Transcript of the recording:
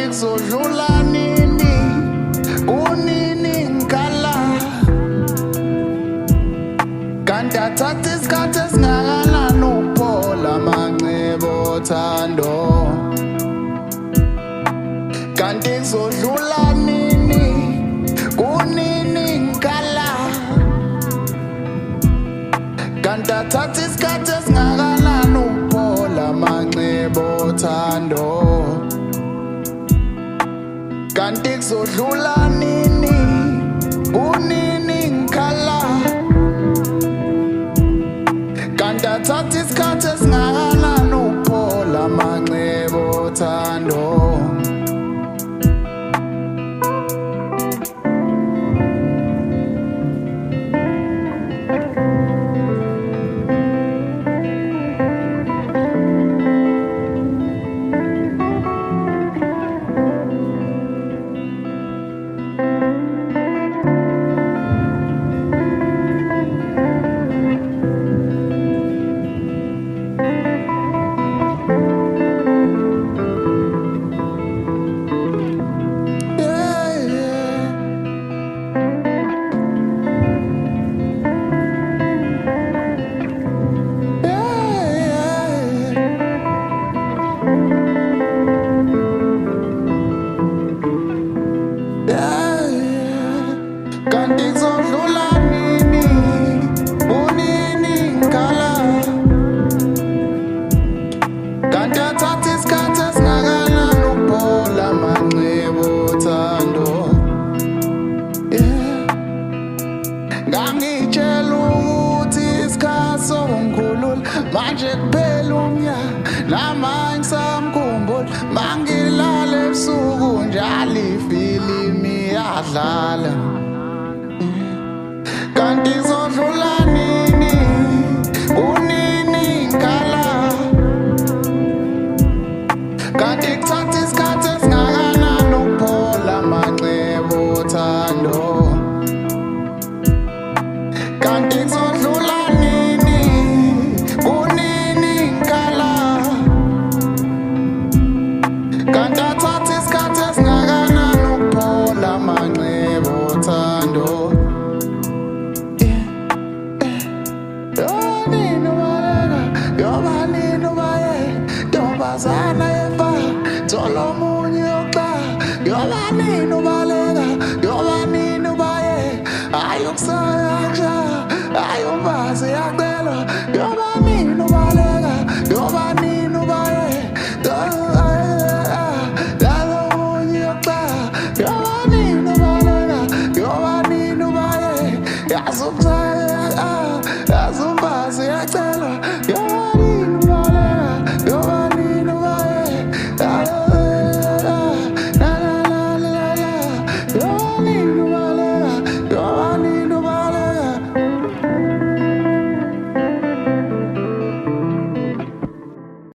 kuzodlula nini, kunini ngikhala, kanti athatha isikhathi esingakanani ukuphola manxeba othando, kanti kuzodlula nini, kunini ngikhala, kanti athatha isikhathi esingakanani ukuphola manxeba othando, kanti kuzodlula nini, kunini ngikhala, kanti athatha isikhathi esingakanani ukuphola manxeba othando. Kanti kuzodlula nini, kunini ngikhala, kanti athatha isikhathi esingakanani ukuphola manxeba othando. Ngangitshela ukuthi isikhathi sokungikhulula manje kuphela umnyaka, namanje ngisamkhumbula mangilala ebusuku njalo ifilimi iyadlala. Kanti kuzodlula nini, kunini ngikhala, kanti kuthatha isikhathi esingakanani ukuphola manxeba othando, kanti kuzodlula nini, kunini ngikhala, kanti athatha isikhathi esingakanani ukuphola manxeba othando. Ntombazana yefa thola omunye yokuqala, yoba nini ubaleka, yoba nini ubaye, ayi ukusaya nje, ayi